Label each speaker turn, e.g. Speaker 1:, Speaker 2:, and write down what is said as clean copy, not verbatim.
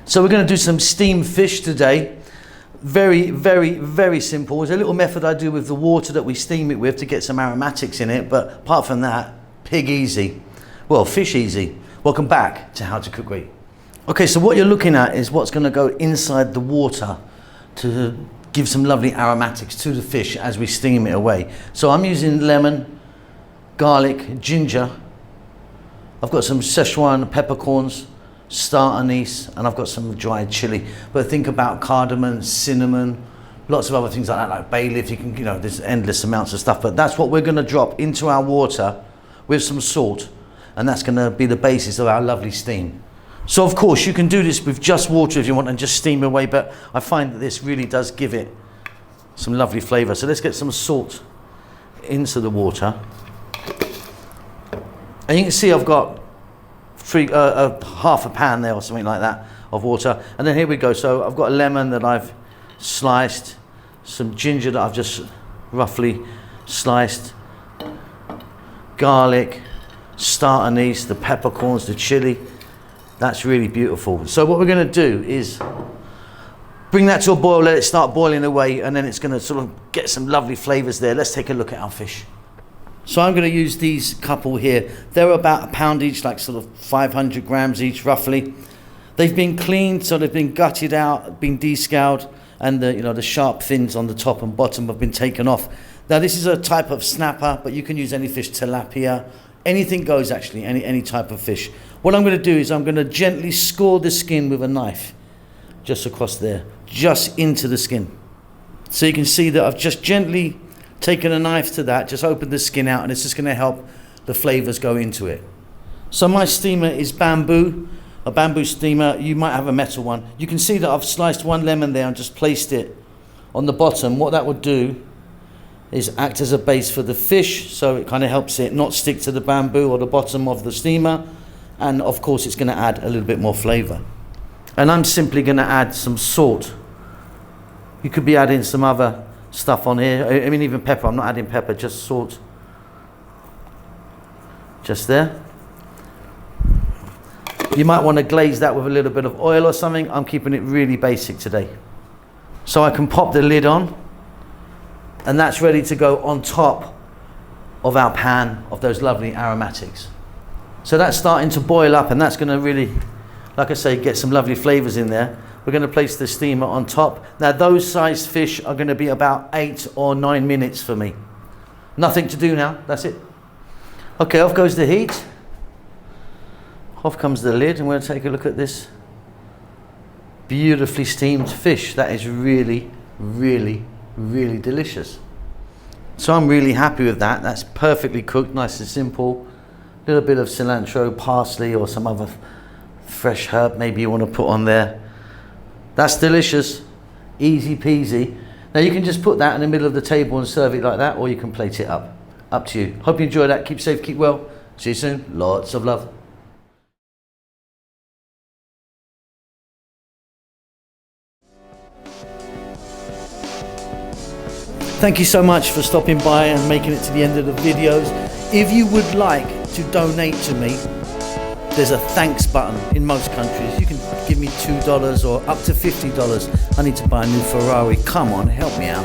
Speaker 1: So we're going to do some steamed fish today. Very, very, very simple. There's a little method I do with the water that we steam it with to get some aromatics in it, but apart from that, pig easy. Well, fish easy. Welcome back to How to Cook Great. Okay, so what you're looking at is what's going to go inside the water to give some lovely aromatics to the fish as we steam it away. So I'm using lemon, garlic, ginger. I've got some Szechuan peppercorns, star anise, and I've got some dried chili. But think about cardamom, cinnamon, lots of other things like that, like bay leaf. You can, there's endless amounts of stuff. But that's what we're going to drop into our water with some salt, and that's going to be the basis of our lovely steam. So of course you can do this with just water if you want and just steam away, but I find that this really does give it some lovely flavour. So let's get some salt into the water. And you can see I've got half a pan there or something like that of water. And then here we go. So I've got a lemon that I've sliced, some ginger that I've just roughly sliced, garlic, star anise, the peppercorns, the chili. That's really beautiful. So what we're going to do is bring that to a boil, let it start boiling away, and then it's going to sort of get some lovely flavors there. Let's take a look at our fish. So I'm going to use these couple here. They're about £1 each, like sort of 500 grams each roughly. They've been cleaned, so they've been gutted out, been descaled, and the sharp fins on the top and bottom have been taken off. Now this is a type of snapper, but you can use any fish, tilapia, anything goes actually, any type of fish. What I'm going to do is I'm going to gently score the skin with a knife, just across there, just into the skin. So you can see that I've just gently taken a knife to that, just opened the skin out, and it's just going to help the flavors go into it. So my steamer is bamboo, a bamboo steamer. You might have a metal one. You can see that I've sliced one lemon there and just placed it on the bottom. What that would do is act as a base for the fish, so it kind of helps it not stick to the bamboo or the bottom of the steamer, and of course it's going to add a little bit more flavor. And I'm simply going to add some salt. You could be adding some other stuff on here. I mean, even pepper. I'm not adding pepper, just salt. Just there. You might want to glaze that with a little bit of oil or something. I'm keeping it really basic today. So I can pop the lid on, and that's ready to go on top of our pan of those lovely aromatics. So that's starting to boil up, and that's going to really, like I say, get some lovely flavors in there. We're going to place the steamer on top. Now those sized fish are going to be about 8 or 9 minutes for me. Nothing to do now, that's it. Okay, off goes the heat. Off comes the lid, and we're going to take a look at this beautifully steamed fish. That is really, really, really delicious. So I'm really happy with that. That's perfectly cooked, nice and simple. A little bit of cilantro, parsley, or some other fresh herb maybe you want to put on there. That's delicious, easy peasy. Now you can just put that in the middle of the table and serve it like that, or you can plate it up. Up to you. Hope you enjoy that. Keep safe, keep well. See you soon. Lots of love. Thank you so much for stopping by and making it to the end of the videos. If you would like to donate to me, there's a thanks button in most countries. You can give me $2 or up to $50. I need to buy a new Ferrari. Come on, help me out.